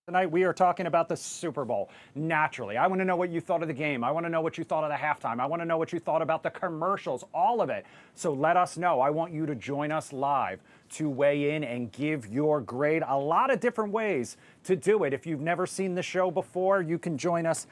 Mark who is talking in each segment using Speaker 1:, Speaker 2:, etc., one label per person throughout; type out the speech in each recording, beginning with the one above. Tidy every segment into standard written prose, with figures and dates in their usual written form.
Speaker 1: Tonight we are talking about the Super Bowl. Naturally, I want to know what you thought of the game. I want to know what you thought of the halftime. I want to know what you thought about the commercials, all of it. So let us know. I want you to join us live to weigh in and give your grade. A lot of different ways to do it. If you've never seen the show before, you can join us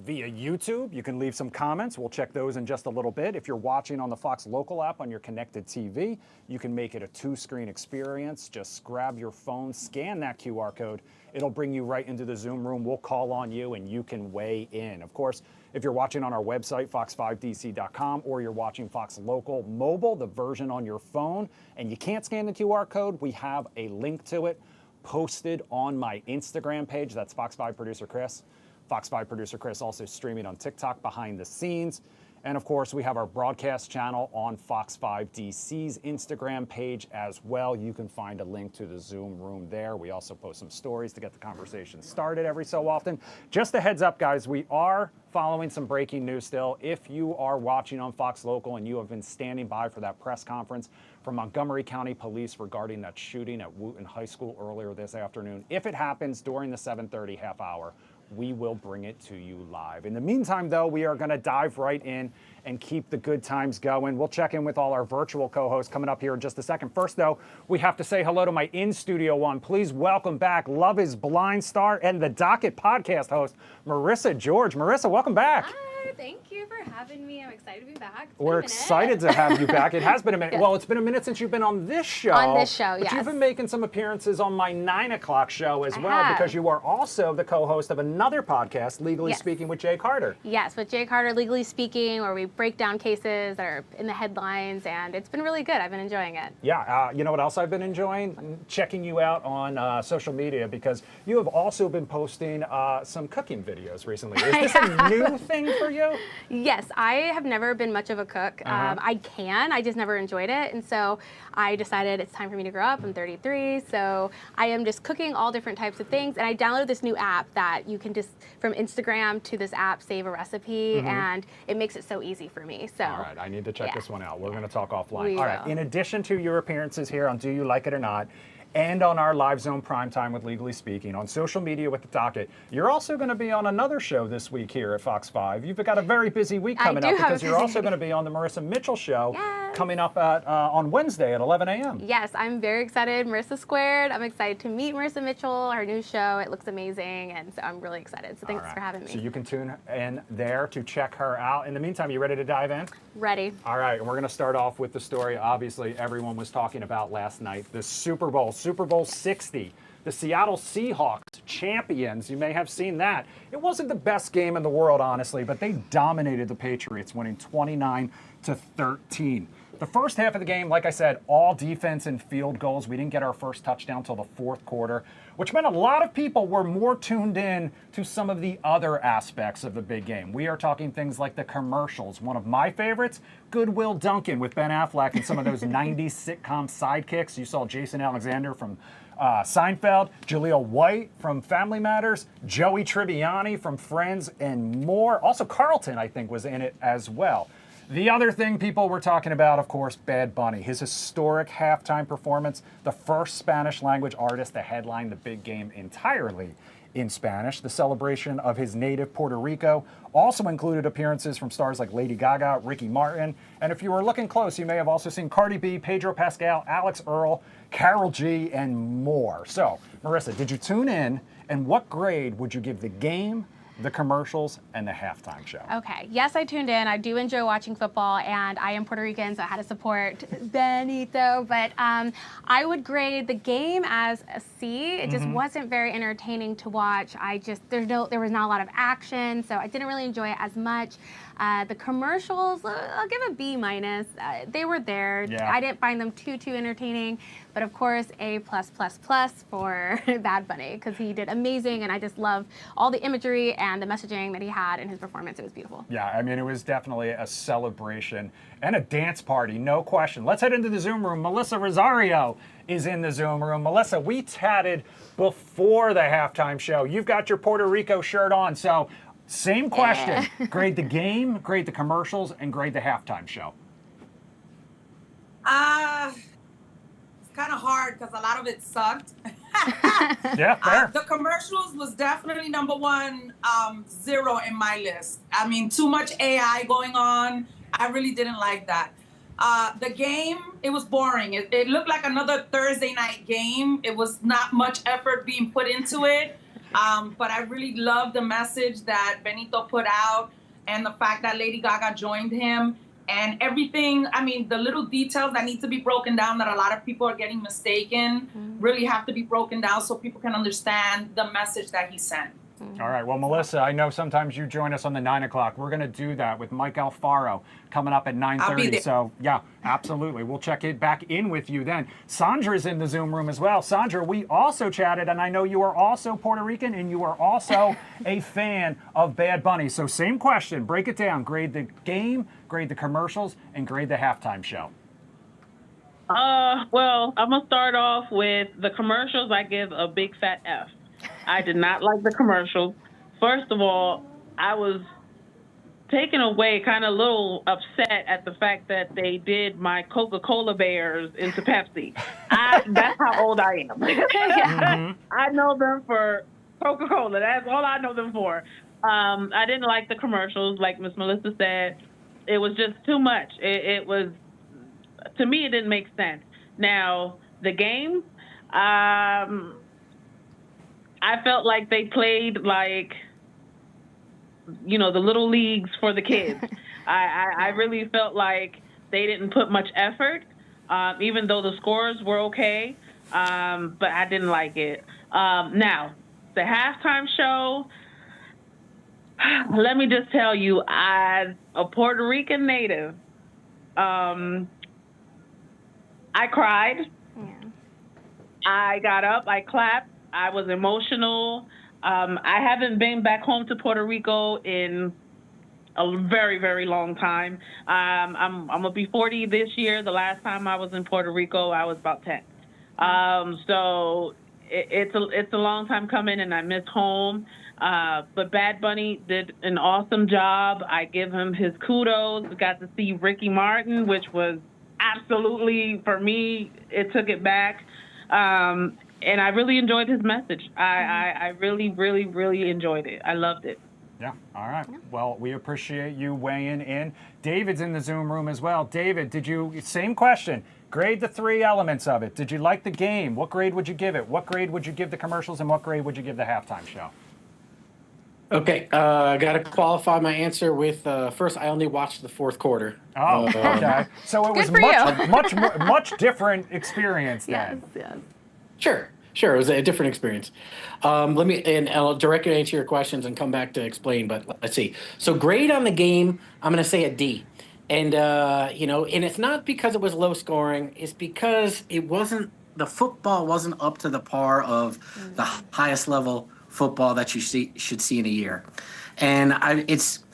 Speaker 1: via YouTube. You can leave some comments. We'll check those in just a little bit. If you're watching on the Fox local app on your connected TV, you can make it a two-screen experience. Just grab your phone, scan that QR code. It'll bring you right into the Zoom room. We'll call on you and you can weigh in. Of course, if you're watching on our website, fox5dc.com, or you're watching Fox Local Mobile, the version on your phone, and you can't scan the QR code, we have a link to it posted on my Instagram page. That's Fox 5 Producer Chris. Fox 5 Producer Chris also streaming on TikTok behind the scenes. And of course, we have our broadcast channel on Fox 5 DC's Instagram page as well. You can find a link to the Zoom room there. We also post some stories to get the conversation started every so often. Just a heads up, guys, we are following some breaking news still. If you are watching on Fox Local and you have been standing by for that press conference from Montgomery County Police regarding that shooting at Wooten High School earlier this afternoon, if it happens during the 7:30 half hour, we will bring it to you live. In the meantime, though, we are going to dive right in and keep the good times going. We'll check in with all our virtual co-hosts coming up here in just a second. First, though, we have to say hello to my in-studio one. Please welcome back Love is Blind star and the Docket podcast host, Marissa George. Marissa, welcome back.
Speaker 2: Hi, thank you for having me. I'm excited to be back.
Speaker 1: We're excited to have you back. It has been a minute. Well, it's been a minute since you've been on this show.
Speaker 2: On this show,
Speaker 1: but
Speaker 2: yes.
Speaker 1: You've been making some appearances on my 9 o'clock show as well, because you are also the co-host of another podcast, Legally Speaking with Jay Carter.
Speaker 2: Yes, with Jay Carter, Legally Speaking, where we break down cases that are in the headlines, and it's been really good. I've been enjoying it.
Speaker 1: Yeah, you know what else I've been enjoying? Checking you out on social media, because you have also been posting some cooking videos recently. Is this a new thing for you?
Speaker 2: Yes, I have never been much of a cook. I just never enjoyed it. And so I decided it's time for me to grow up. I'm 33, so I am just cooking all different types of things. And I downloaded this new app that you can just, from Instagram to this app, save a recipe, and it makes it so easy for me. So,
Speaker 1: all right, I need to check this one out. We're going to talk offline.
Speaker 2: We
Speaker 1: all right,
Speaker 2: will.
Speaker 1: in addition to your appearances here on Do You Like It or Not, and on our Live Zone Primetime with Legally Speaking, on social media with the Docket, you're also going to be on another show this week here at Fox 5. You've got a very busy week coming up, because you're also going to be on the Marissa Mitchell show coming up at, on Wednesday at 11 a.m.
Speaker 2: Yes, I'm very excited. Marissa Squared. I'm excited to meet Marissa Mitchell, her new show. It looks amazing, and so I'm really excited. So thanks for having me.
Speaker 1: So you can tune in there to check her out. In the meantime, you ready to dive in?
Speaker 2: Ready.
Speaker 1: All right, and we're going to start off with the story obviously everyone was talking about last night, the Super Bowl 60. The Seattle Seahawks, champions. You may have seen that. It wasn't the best game in the world, honestly, but they dominated the Patriots, winning 29-13. The first half of the game, like I said, all defense and field goals. We didn't get our first touchdown till the fourth quarter, which meant a lot of people were more tuned in to some of the other aspects of the big game. We are talking things like the commercials. One of my favorites, Goodwill Dunkin' with Ben Affleck and some of those 90s sitcom sidekicks. You saw Jason Alexander from Seinfeld, Jaleel White from Family Matters, Joey Tribbiani from Friends, and more. Also, Carlton, I think, was in it as well. The other thing people were talking about, of course, Bad Bunny, his historic halftime performance, the first Spanish language artist to headline the big game entirely in Spanish. The celebration of his native Puerto Rico also included appearances from stars like Lady Gaga, Ricky Martin, and if you were looking close, you may have also seen Cardi B, Pedro Pascal, Alex Earl, Karol G, and more. So, Marissa, did you tune in, and what grade would you give the game, the commercials, and the halftime show?
Speaker 2: Okay, yes, I tuned in. I do enjoy watching football, and I am Puerto Rican, so I had to support Benito, but I would grade the game as a C. It just wasn't very entertaining to watch. There was not a lot of action, so I didn't really enjoy it as much. The commercials, I'll give a B minus. They were there.
Speaker 1: Yeah.
Speaker 2: I didn't find them too entertaining, but of course A+++ for Bad Bunny, because he did amazing, and I just love all the imagery and the messaging that he had in his performance. It was beautiful.
Speaker 1: Yeah, I mean, it was definitely a celebration and a dance party, no question. Let's head into the Zoom room. Melissa Rosario is in the Zoom room. Melissa, we chatted before the halftime show. You've got your Puerto Rico shirt on, so same question. Grade the game, grade the commercials, and grade the halftime show.
Speaker 3: kind of hard because a lot of it sucked.
Speaker 1: Yeah, fair.
Speaker 3: The commercials was definitely number one, zero in my list. I mean, too much AI going on. I really didn't like that. The game, it was boring. It looked like another Thursday night game. It was not much effort being put into it. But I really loved the message that Benito put out and the fact that Lady Gaga joined him and everything. I mean, the little details that need to be broken down that a lot of people are getting mistaken really have to be broken down so people can understand the message that he sent.
Speaker 1: All right. Well, Melissa, I know sometimes you join us on the 9 o'clock. We're going to do that with Mike Alfaro coming up at 9:30. So, yeah, absolutely. We'll check it back in with you then. Sandra's in the Zoom room as well. Sandra, we also chatted, and I know you are also Puerto Rican, and you are also a fan of Bad Bunny. So, same question. Break it down. Grade the game, grade the commercials, and grade the halftime show.
Speaker 4: Well, I'm going to start off with the commercials. I give a big fat F. I did not like the commercials. First of all, I was taken away, kind of a little upset at the fact that they did my Coca-Cola Bears into Pepsi. That's how old I am. I know them for Coca-Cola. That's all I know them for. I didn't like the commercials, like Miss Melissa said. It was just too much. It was, to me, it didn't make sense. Now, the game, I felt like they played like, you know, the little leagues for the kids. I really felt like they didn't put much effort, even though the scores were okay, but I didn't like it. Now, the halftime show, let me just tell you, as a Puerto Rican native, I cried. Yeah. I got up, I clapped. I was emotional. I haven't been back home to Puerto Rico in a very, very long time. I'm gonna be 40 this year. The last time I was in Puerto Rico, I was about 10. So it's a long time coming, and I miss home. But Bad Bunny did an awesome job. I give him his kudos. We got to see Ricky Martin, which was absolutely, for me, it took it back. And I really enjoyed his message. I really, really, really enjoyed it. I loved it.
Speaker 1: Yeah. All right. Well, we appreciate you weighing in. David's in the Zoom room as well. David, same question. Grade the three elements of it. Did you like the game? What grade would you give it? What grade would you give the commercials? And what grade would you give the halftime show?
Speaker 5: Okay. I got to qualify my answer with, first, I only watched the fourth quarter.
Speaker 1: Oh, okay. So it was much different experience then.
Speaker 2: Yes.
Speaker 5: Sure. It was a different experience. And I'll directly answer your questions and come back to explain, but let's see. So grade on the game, I'm going to say a D. And, and it's not because it was low scoring. It's because the football wasn't up to the par of the highest level football that you should see in a year. And it's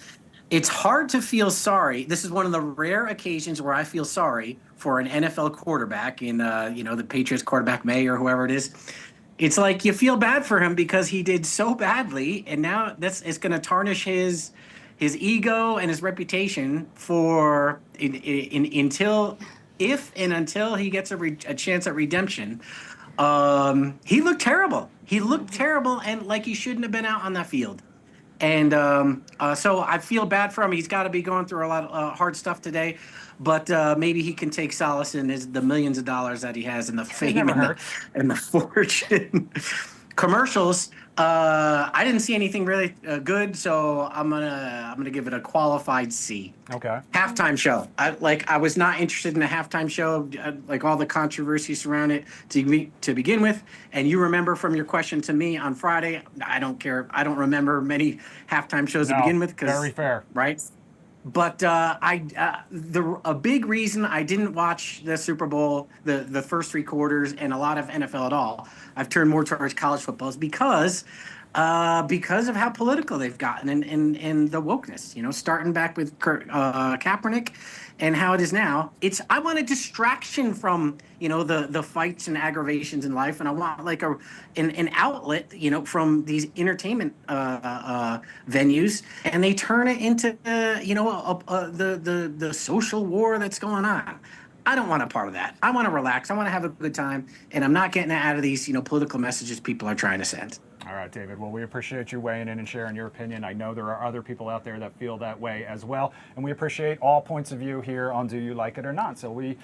Speaker 5: hard to feel sorry. This is one of the rare occasions where I feel sorry for an NFL quarterback in, the Patriots quarterback May or whoever it is. It's like you feel bad for him because he did so badly, and now it's going to tarnish his ego and his reputation until he gets a chance at redemption. He looked terrible. And like he shouldn't have been out on that field. And so I feel bad for him. He's got to be going through a lot of hard stuff today. But maybe he can take solace in the millions of dollars that he has and the fame and the fortune. Commercials. I didn't see anything really good, so I'm gonna give it a qualified C.
Speaker 1: Okay.
Speaker 5: Halftime show. I was not interested in a halftime show, like all the controversy surrounding it to begin with. And you remember from your question to me on Friday, I don't care. I don't remember many halftime shows to begin with.
Speaker 1: Very fair.
Speaker 5: Right. But a big reason I didn't watch the Super Bowl, the first three quarters, and a lot of NFL at all, I've turned more towards college football, is because of how political they've gotten and the wokeness. Starting back with Kaepernick and how it is now. I want a distraction from the fights and aggravations in life, and I want like an outlet from these entertainment venues, and they turn it into the social war that's going on. I don't want a part of that. I want to relax. I want to have a good time, and I'm not getting out of these, political messages people are trying to send.
Speaker 1: All right, David. Well, we appreciate you weighing in and sharing your opinion. I know there are other people out there that feel that way as well, and we appreciate all points of view here on Do You Like It or Not. So we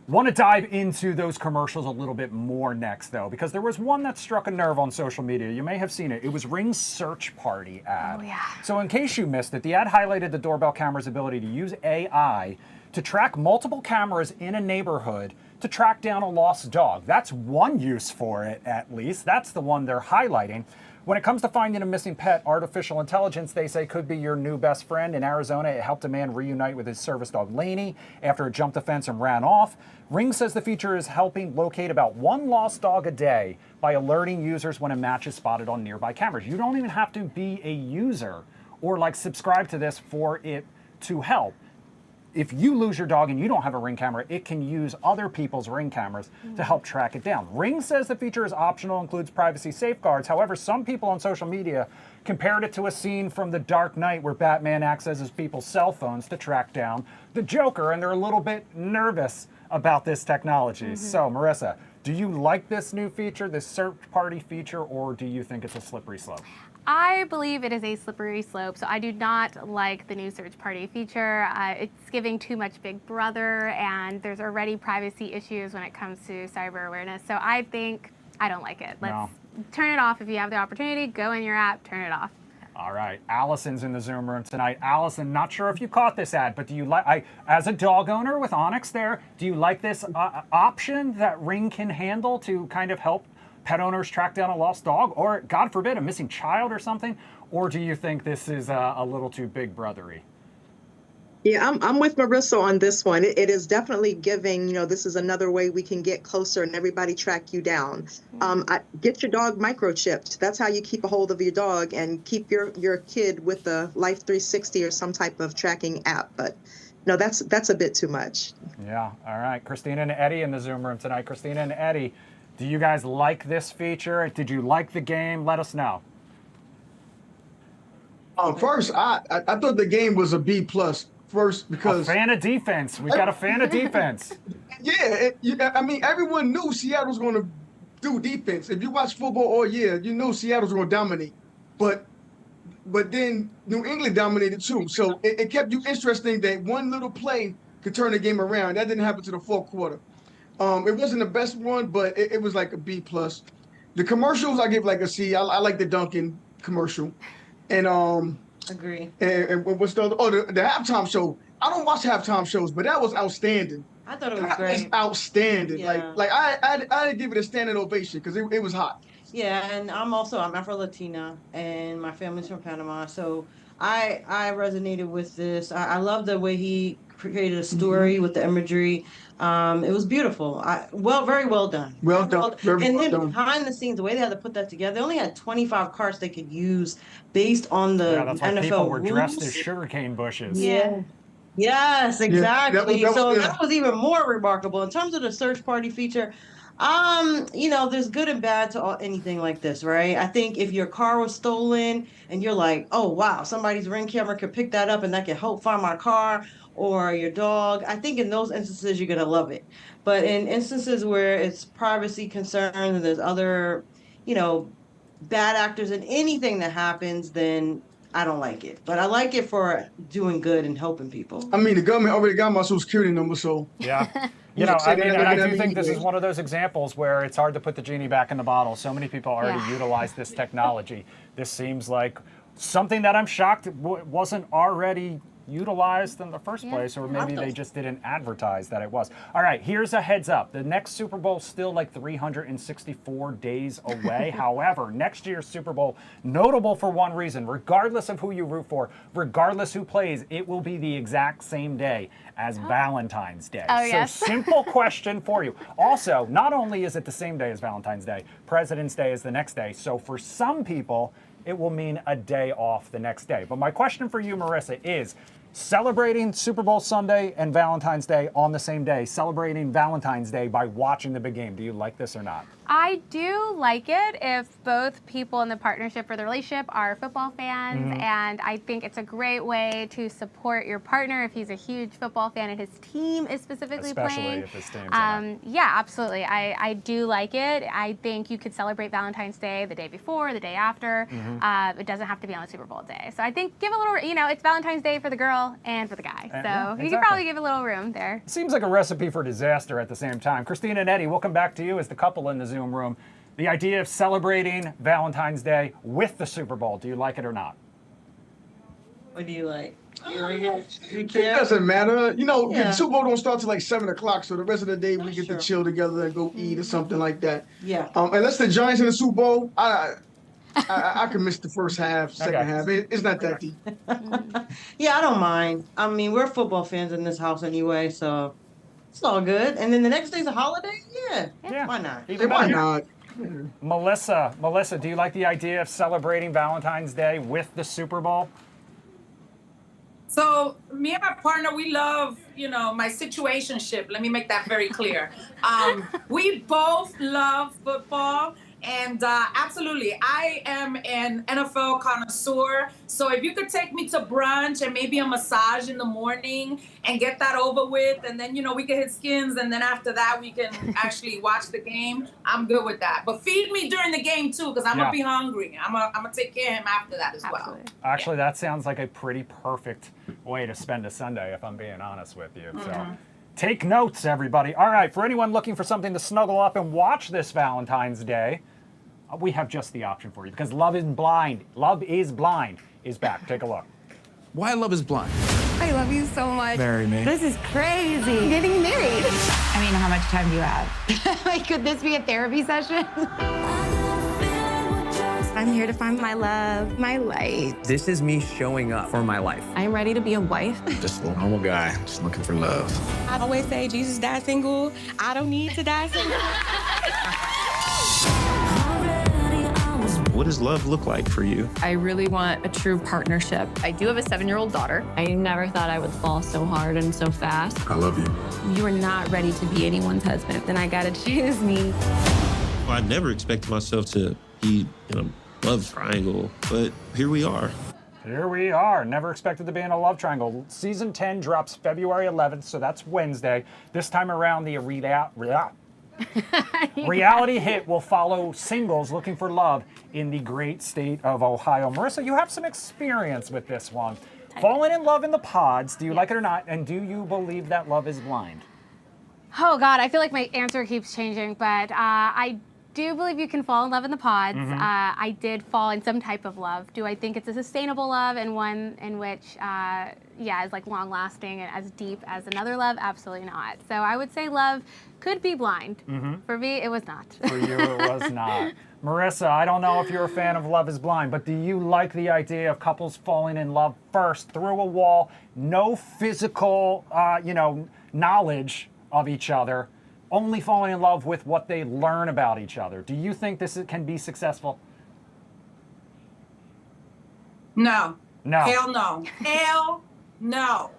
Speaker 1: want to dive into those commercials a little bit more next, though, because there was one that struck a nerve on social media. You may have seen it. It was Ring's search party ad.
Speaker 2: Oh, yeah.
Speaker 1: So in case you missed it, the ad highlighted the doorbell camera's ability to use AI to track multiple cameras in a neighborhood to track down a lost dog. That's one use for it, at least. That's the one they're highlighting. When it comes to finding a missing pet, artificial intelligence, they say, could be your new best friend. In Arizona, it helped a man reunite with his service dog, Laney, after it jumped the fence and ran off. Ring says the feature is helping locate about one lost dog a day by alerting users when a match is spotted on nearby cameras. You don't even have to be a user or subscribe to this for it to help. If you lose your dog and you don't have a Ring camera, it can use other people's Ring cameras to help track it down. Ring says the feature is optional, includes privacy safeguards. However, some people on social media compared it to a scene from The Dark Knight where Batman accesses people's cell phones to track down the Joker, and they're a little bit nervous about this technology. So, Marissa, do you like this new feature, this search party feature, or do you think it's a slippery slope?
Speaker 2: I believe it is a slippery slope, so I do not like the new search party feature. It's giving too much Big Brother, and there's already privacy issues when it comes to cyber awareness. So I think I don't like it. Let's turn it off if you have the opportunity. Go in your app, turn it off.
Speaker 1: All right, Allison's in the Zoom room tonight. Allison, not sure if you caught this ad, but do you like, as a dog owner with Onyx there, do you like this option that Ring can handle to kind of help pet owners track down a lost dog, or God forbid, a missing child or something? Or do you think this is a little too Big Brother-y?
Speaker 6: Yeah, I'm with Marissa on this one. It is definitely giving, this is another way we can get closer and everybody track you down. Get your dog microchipped. That's how you keep a hold of your dog, and keep your kid with the Life 360 or some type of tracking app. But no, that's a bit too much.
Speaker 1: Yeah, all right. Christina and Eddie in the Zoom room tonight. Christina and Eddie, do you guys like this feature? Did you like the game? Let us know.
Speaker 7: First, I thought the game was a B+. First, because
Speaker 1: a fan of defense. We got a fan of defense.
Speaker 7: Yeah, I mean, everyone knew Seattle was going to do defense. If you watch football all year, you know Seattle's going to dominate. But then New England dominated too. So it kept you interesting that one little play could turn the game around. That didn't happen to the fourth quarter. It wasn't the best one, but it was like a B+. The commercials, I give like a C. I like the Dunkin' commercial. And
Speaker 8: Agree.
Speaker 7: And what's the other? Oh, the halftime show. I don't watch halftime shows, but that was outstanding.
Speaker 8: I thought it was great.
Speaker 7: It's outstanding.
Speaker 8: Yeah.
Speaker 7: Like I give it a standing ovation because it was hot.
Speaker 8: Yeah, and I'm Afro-Latina, and my family's from Panama, so I resonated with this. I love the way he created a story with the imagery. It was beautiful. Very well done.
Speaker 7: Well done.
Speaker 8: And then behind the scenes, the way they had to put that together, they only had 25 carts they could use based on the
Speaker 1: that's why
Speaker 8: NFL
Speaker 1: people were
Speaker 8: rules.
Speaker 1: dressed as sugarcane bushes.
Speaker 8: Yeah. Yes, exactly.
Speaker 7: that
Speaker 8: That was even more remarkable. In terms of the search party feature, there's good and bad to anything like this, right? I think if your car was stolen and you're like, oh, wow, somebody's Ring camera could pick that up and that could help find my car or your dog, I think in those instances, you're going to love it. But in instances where it's privacy concerns and there's other, bad actors in anything that happens, then I don't like it. But I like it for doing good and helping people.
Speaker 7: I mean, the government already got my social security number, so.
Speaker 1: Yeah. I do think this is one of those examples where it's hard to put the genie back in the bottle. So many people already utilize this technology. This seems like something that I'm shocked wasn't already utilized in the first place, or maybe they just didn't advertise that it was. All right, here's a heads up. The next Super Bowl is still like 364 days away. However, next year's Super Bowl, notable for one reason, regardless of who you root for, regardless who plays, it will be the exact same day as Valentine's Day.
Speaker 2: Oh, yes.
Speaker 1: So simple question for you. Also, not only is it the same day as Valentine's Day, President's Day is the next day. So for some people, it will mean a day off the next day. But my question for you, Marissa, is celebrating Super Bowl Sunday and Valentine's Day on the same day, celebrating Valentine's Day by watching the big game. Do you like this or not?
Speaker 2: I do like it if both people in the partnership or the relationship are football fans, and I think it's a great way to support your partner if he's a huge football fan and his team is specifically
Speaker 1: Especially
Speaker 2: playing.
Speaker 1: if his team's in it.
Speaker 2: Yeah, absolutely. I do like it. I think you could celebrate Valentine's Day the day before, the day after. It doesn't have to be on the Super Bowl day. So I think give a little, it's Valentine's Day for the girl and for the guy. So
Speaker 1: Yeah,
Speaker 2: you
Speaker 1: exactly.
Speaker 2: could probably give a little room there.
Speaker 1: Seems like a recipe for disaster at the same time. Christina and Eddie, we'll come back to you as the couple in the Zoom room. The idea of celebrating Valentine's Day with the Super Bowl, do you like it or not?
Speaker 8: What do you like? You
Speaker 7: It
Speaker 8: care?
Speaker 7: doesn't matter.
Speaker 8: Yeah.
Speaker 7: The Super Bowl don't start till like 7 o'clock, so the rest of the day we get
Speaker 8: Sure.
Speaker 7: to chill together and go eat or something like that.
Speaker 8: Yeah.
Speaker 7: Unless the Giants in the Super Bowl, I can miss the first half, second
Speaker 1: Okay.
Speaker 7: half. It's not that deep.
Speaker 8: Yeah, I don't mind. I mean, we're football fans in this house anyway, so it's all good. And then the next day's a holiday? Yeah. Why not?
Speaker 1: Even
Speaker 7: Why
Speaker 1: better.
Speaker 7: not?
Speaker 1: Melissa, do you like the idea of celebrating Valentine's Day with the Super Bowl?
Speaker 3: So me and my partner, we love, my situationship. Let me make that very clear. We both love football. And absolutely, I am an NFL connoisseur. So if you could take me to brunch and maybe a massage in the morning and get that over with, and then, we can hit skins, and then after that, we can actually watch the game, I'm good with that. But feed me during the game, too, because I'm going to be hungry. I'm going to take care of him after that as well.
Speaker 2: Absolutely.
Speaker 1: Actually, that sounds like a pretty perfect way to spend a Sunday, if I'm being honest with you. So take notes, everybody. All right, for anyone looking for something to snuggle up and watch this Valentine's Day, we have just the option for you, because Love is Blind is back. Take a look.
Speaker 9: Why Love is Blind?
Speaker 10: I love you so much.
Speaker 9: Marry me.
Speaker 10: This is crazy. Getting married.
Speaker 11: I mean, how much time do you have?
Speaker 10: Like, could this be a therapy session? I'm here to find my love, my light.
Speaker 12: This is me showing up for my life.
Speaker 10: I'm ready to be a wife.
Speaker 9: Just a normal guy, just looking for love.
Speaker 10: I always say, Jesus died single. I don't need to die single.
Speaker 9: What does love look like for you?
Speaker 11: I really want a true partnership. I do have a 7-year-old daughter. I never thought I would fall so hard and so fast.
Speaker 9: I love you.
Speaker 11: You are not ready to be anyone's husband. Then I gotta choose me.
Speaker 13: Well, I never expected myself to be in a love triangle, but here we are.
Speaker 1: Here we are. Never expected to be in a love triangle. Season 10 drops February 11th, so that's Wednesday. This time around, the reality hit will follow singles looking for love in the great state of Ohio. Marissa, you have some experience with this one. Falling in love in the pods, do you like it or not? And do you believe that love is blind?
Speaker 2: Oh, God, I feel like my answer keeps changing, but I do believe you can fall in love in the pods. I did fall in some type of love. Do I think it's a sustainable love and one in which, is like long lasting and as deep as another love? Absolutely not. So I would say love could be blind. For me, it was not.
Speaker 1: For you, it was not. Marissa, I don't know if you're a fan of Love is Blind, but do you like the idea of couples falling in love first through a wall, no physical, knowledge of each other, only falling in love with what they learn about each other? Do you think this can be successful?
Speaker 3: No.
Speaker 1: No.
Speaker 3: Hell no. Hell no.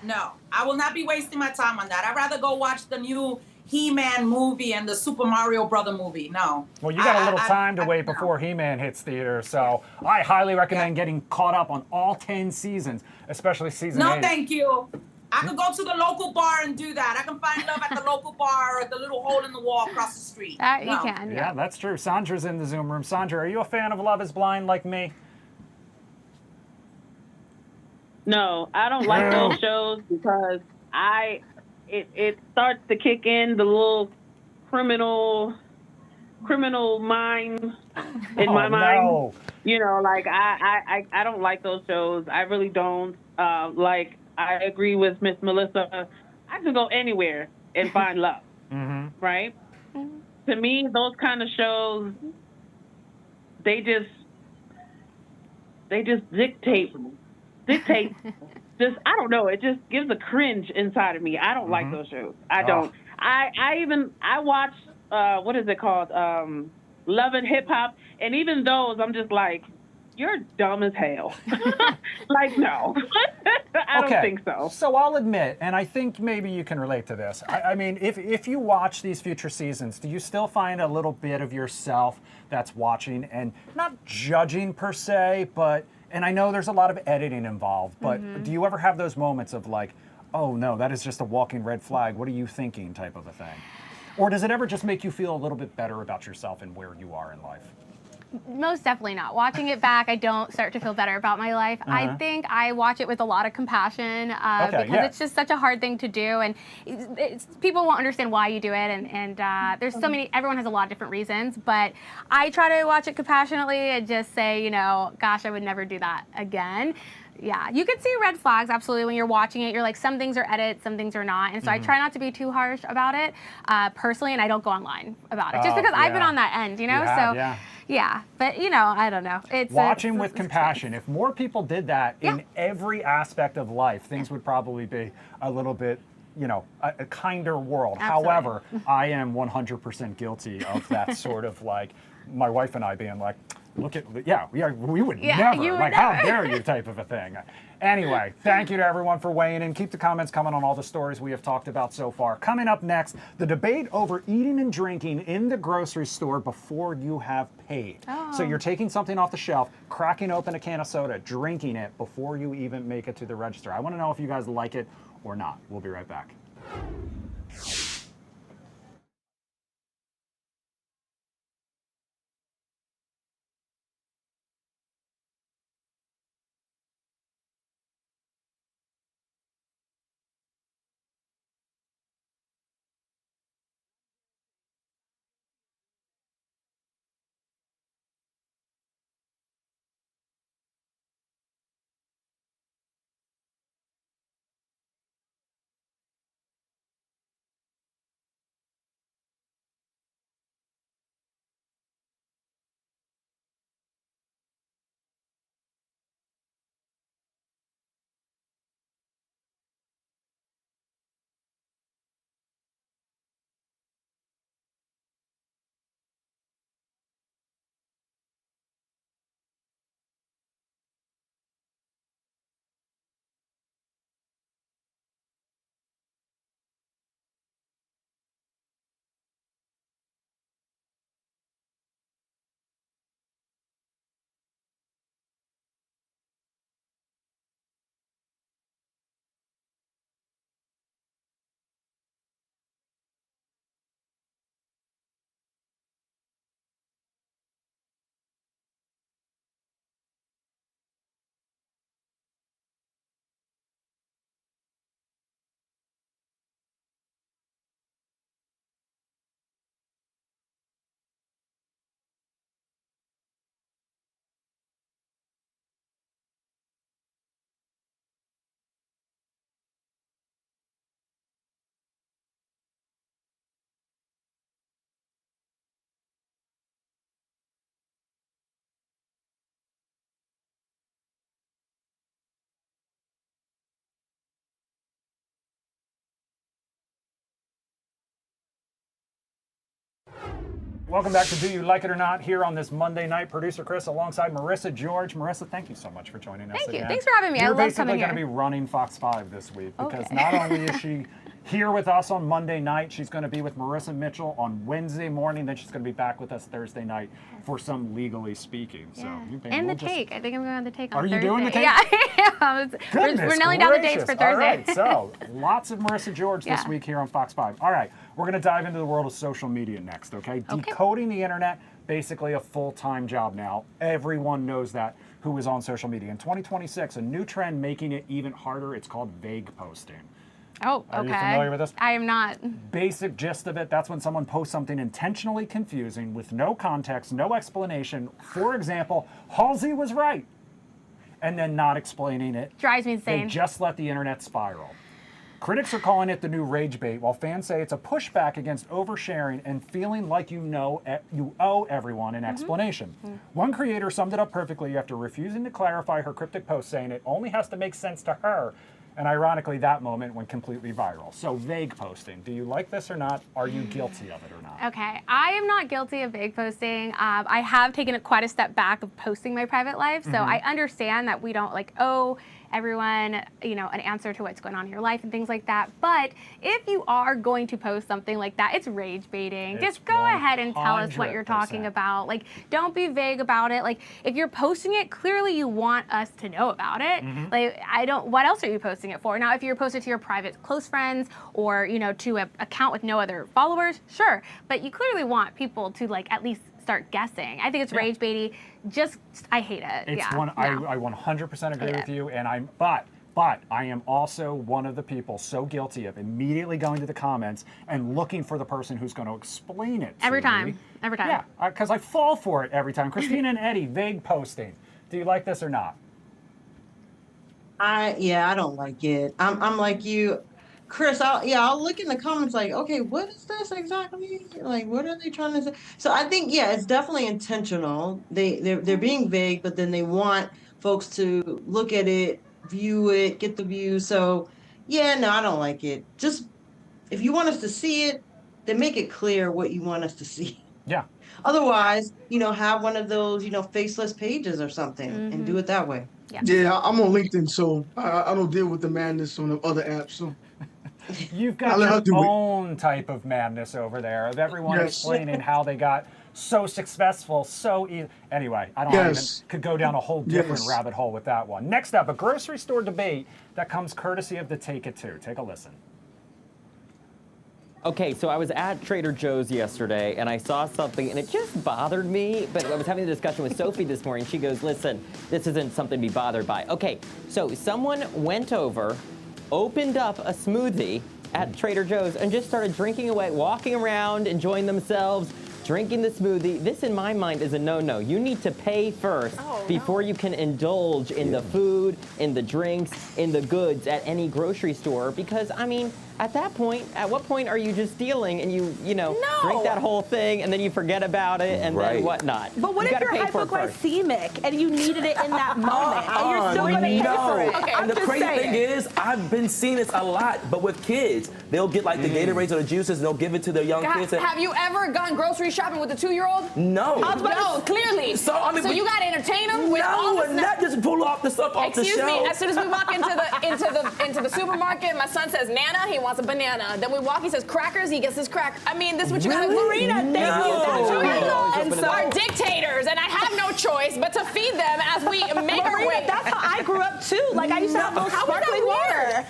Speaker 3: No. I will not be wasting my time on that. I'd rather go watch the new He-Man movie and the Super Mario Brother movie. No.
Speaker 1: Well, you got a little time to wait before He-Man hits theaters, so I highly recommend getting caught up on all 10 seasons, especially season 8.
Speaker 3: No, thank you. I could go to the local bar and do that. I can find love at the local bar or at the little hole in the wall across the street.
Speaker 2: You can.
Speaker 1: Yeah, that's true. Sandra's in the Zoom room. Sandra, are you a fan of Love is Blind like me?
Speaker 4: No, I don't like those shows because it starts to kick in the little criminal mind in my mind.
Speaker 1: No.
Speaker 4: I don't like those shows. I really don't. I agree with Miss Melissa. I can go anywhere and find love. Right? To me, those kind of shows, they just dictate. Just, I don't know. It just gives a cringe inside of me. I don't like those shows. I don't. I watch, what is it called? Love and Hip Hop. And even those, I'm just like, you're dumb as hell. Like, no. I don't think so.
Speaker 1: So I'll admit, and I think maybe you can relate to this. I mean, if you watch these future seasons, do you still find a little bit of yourself that's watching and not judging per se, but, and I know there's a lot of editing involved, but do you ever have those moments of like, oh no, that is just a walking red flag, what are you thinking type of a thing? Or does it ever just make you feel a little bit better about yourself and where you are in life?
Speaker 2: Most definitely not. Watching it back, I don't start to feel better about my life. I think I watch it with a lot of compassion because it's just such a hard thing to do, and people won't understand why you do it, and there's so many, everyone has a lot of different reasons, but I try to watch it compassionately and just say, you know, gosh, I would never do that again. Yeah, you can see red flags, absolutely, when you're watching it. You're like, some things are edits, some things are not. And so I try not to be too harsh about it personally, and I don't go online about it. Just because I've been on that end, you know? Yeah, but, you know, I don't know. It's
Speaker 1: watching with compassion. If more people did that in every aspect of life, things would probably be a little bit, you know, a kinder world.
Speaker 2: Absolutely.
Speaker 1: However, I am 100% guilty of that sort of like, my wife and I being like, look at, we would never, like, how dare you type of a thing. Anyway, thank you to everyone for weighing in. Keep the comments coming on all the stories we have talked about so far. Coming up next, the debate over eating and drinking in the grocery store before you have paid. So you're taking something off the shelf, cracking open a can of soda, drinking it before you even make it to the register. I want to know if you guys like it or not. We'll be right back. Welcome back to Do You Like It or Not here on this Monday night. Producer Chris alongside Marissa George. Marissa, thank you so much for joining us
Speaker 2: Thank you.
Speaker 1: again.
Speaker 2: Thanks for having me. I love coming here.
Speaker 1: You're basically going to be running Fox 5 this week because not only is she here with us on Monday night, she's going to be with Marissa Mitchell on Wednesday morning, then she's going to be back with us Thursday night for some Legally Speaking. So
Speaker 2: and the take. I think I'm going on the take on
Speaker 1: Thursday.
Speaker 2: Thursday.
Speaker 1: Are you doing the take?
Speaker 2: Yeah. We're nailing down the dates for Thursday.
Speaker 1: All right, so lots of Marissa George this week here on Fox 5. All right, we're going to dive into the world of social media next, okay? Decoding the internet, basically a full-time job now. Everyone knows that who is on social media. In 2026, a new trend making it even harder, it's called vague posting.
Speaker 2: Oh, okay.
Speaker 1: Are you familiar with this?
Speaker 2: I am not.
Speaker 1: Basic gist of it, that's when someone posts something intentionally confusing with no context, no explanation. For example, Halsey was right. And then not explaining it.
Speaker 2: Drives me insane.
Speaker 1: They just let the internet spiral. Critics are calling it the new rage bait, while fans say it's a pushback against oversharing and feeling like you owe everyone an explanation. One creator summed it up perfectly after refusing to clarify her cryptic post, saying it only has to make sense to her, And ironically, that moment went completely viral. So vague posting. Do you like this or not? Are you guilty of it or not?
Speaker 2: Okay, I am not guilty of vague posting. I have taken quite a step back of posting my private life. So I understand that we don't owe everyone, an answer to what's going on in your life and things like that. But if you are going to post something like that, it's rage baiting. Just go ahead and tell us what you're talking about. Don't be vague about it. If you're posting it, clearly you want us to know about it. What else are you posting it for? Now, if you're posting to your private close friends or, to an account with no other followers, sure. But you clearly want people to at least start guessing. I think it's rage baity. I hate it.
Speaker 1: It's I 100% agree with you, and but I am also one of the people so guilty of immediately going to the comments and looking for the person who's going to explain it
Speaker 2: every
Speaker 1: to
Speaker 2: time.
Speaker 1: me.
Speaker 2: Every time.
Speaker 1: Yeah, because I fall for it every time. Christina and Eddie, vague posting. Do you like this or not?
Speaker 8: I don't like it. I'm like you, Chris. I'll look in the comments okay, what is this exactly? What are they trying to say? So I think it's definitely intentional. They're being vague, but then they want folks to look at it, view it, get the view. So no, I don't like it. Just if you want us to see it, then make it clear what you want us to see.
Speaker 1: Yeah.
Speaker 8: Otherwise, have one of those, faceless pages or something and do it that way.
Speaker 7: Yeah, I'm on LinkedIn, so I don't deal with the madness on the other apps. So
Speaker 1: you've got your own type of madness over there of everyone explaining how they got so successful, so easy. Anyway, I don't even could go down a whole different rabbit hole with that one. Next up, a grocery store debate that comes courtesy of the Take It Two. Take a listen.
Speaker 14: Okay, so I was at Trader Joe's yesterday, and I saw something, and it just bothered me, but I was having a discussion with Sophie this morning. She goes, listen, this isn't something to be bothered by. Okay, so someone went over, opened up a smoothie at Trader Joe's, and just started drinking away, walking around, enjoying themselves, drinking the smoothie. This, in my mind, is a no-no. You need to pay first before you can indulge in the food, in the drinks, in the goods at any grocery store, because, I mean, at that point, at what point are you just stealing and you drink that whole thing and then you forget about it and then whatnot?
Speaker 15: But what if you're hypoglycemic and you needed it in that moment and you're still going to pay for it? Okay,
Speaker 16: and the crazy thing is, I've been seeing this a lot, but with kids, they'll get the Gatorades or the juices and they'll give it to their young kids.
Speaker 17: Have you ever gone grocery shopping with a 2-year-old?
Speaker 16: No.
Speaker 17: No, clearly. So you got to entertain them with all this stuff?
Speaker 16: Not just pull off the stuff off the shelf.
Speaker 17: Excuse me. As soon as we walk into the supermarket, my son says Nana. He wants a banana. Then we walk. He says crackers. He gets his cracker. I mean, this is what you got to do.
Speaker 15: Marina, thank you.
Speaker 17: And so are dictators, and I have no choice but to feed them as we make our way.
Speaker 15: That's how I grew up too. I used to have little sparkling water.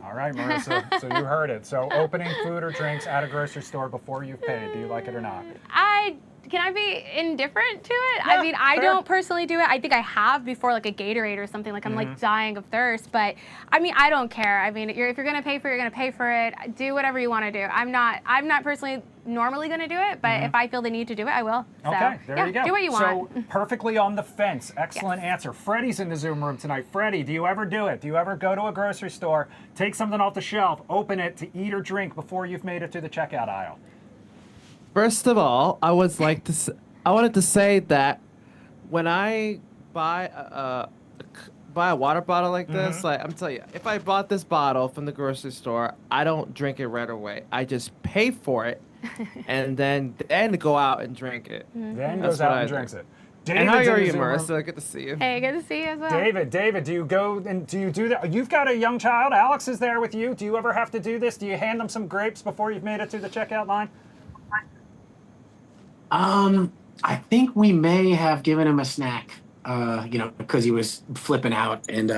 Speaker 1: All right, Marissa, so you heard it. So opening food or drinks at a grocery store before you've paid, do you like it or not?
Speaker 2: Can I be indifferent to it? Yeah, I mean, I don't personally do it. I think I have before, a Gatorade or something. I'm dying of thirst. But I mean, I don't care. I mean, if you're gonna pay for it, you're gonna pay for it. Do whatever you want to do. I'm not personally normally gonna do it, but if I feel the need to do it, I will.
Speaker 1: Okay,
Speaker 2: so,
Speaker 1: there you go.
Speaker 2: Do what you want.
Speaker 1: So perfectly on the fence. Excellent answer. Freddie's in the Zoom room tonight. Freddie, do you ever do it? Do you ever go to a grocery store, take something off the shelf, open it to eat or drink before you've made it to the checkout aisle?
Speaker 18: First of all, I wanted to say that when I buy a water bottle like this, I'm telling you, if I bought this bottle from the grocery store, I don't drink it right away. I just pay for it and then go out and drink it.
Speaker 1: Then goes out and drinks it.
Speaker 18: And how are you, Marissa? Good to see you.
Speaker 2: Hey, good to see you as well.
Speaker 1: David, do you go and do you do that? You've got a young child. Alex is there with you. Do you ever have to do this? Do you hand them some grapes before you've made it to the checkout line?
Speaker 5: I think we may have given him a snack, because he was flipping out and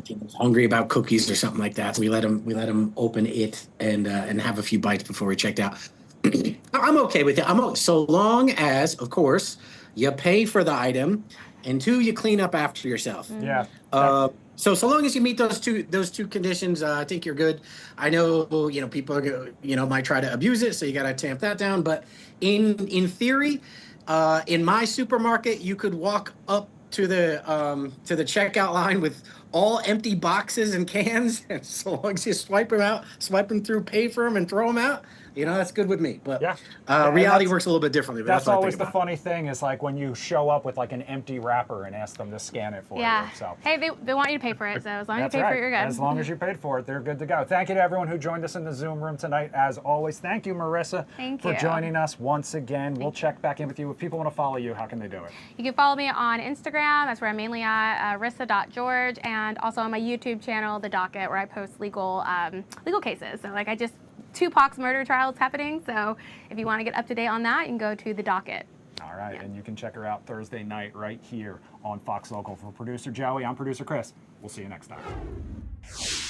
Speaker 5: he was hungry about cookies or something like that. So we let him open it and have a few bites before we checked out. I'm okay with it. So long as, of course, you pay for the item, and 2, you clean up after yourself.
Speaker 1: Yeah.
Speaker 5: So long as you meet those two conditions, I think you're good. I know, people are, might try to abuse it, so you got to tamp that down. But in theory, in my supermarket, you could walk up to the checkout line with all empty boxes and cans, and so long as you swipe them through, pay for them, and throw them out, That's good with me. But
Speaker 1: Yeah.
Speaker 5: reality works a little bit differently. But
Speaker 1: That's
Speaker 5: what I
Speaker 1: always
Speaker 5: think
Speaker 1: the
Speaker 5: about.
Speaker 1: funny thing is like when you show up with like an empty wrapper and ask them to scan it for
Speaker 2: Yeah.
Speaker 1: you. So.
Speaker 2: Hey, they want you to pay for it, so as long as you
Speaker 1: That's
Speaker 2: pay
Speaker 1: right.
Speaker 2: for it, you're good.
Speaker 1: As long as you paid for it, they're good to go. Thank you to everyone who joined us in the Zoom room tonight. As always, thank you, Marissa,
Speaker 2: Thank
Speaker 1: for
Speaker 2: you.
Speaker 1: joining us once again. We'll check back in with you. If people want to follow you, how can they do it?
Speaker 2: You can follow me on Instagram. That's where I'm mainly at, rissa.george, and also on my YouTube channel, The Docket, where I post legal cases. So like Tupac's murder trial is happening. So if you want to get up to date on that, you can go to The Docket.
Speaker 1: All right, and you can check her out Thursday night right here on Fox Local. For producer Joey, I'm producer Chris. We'll see you next time.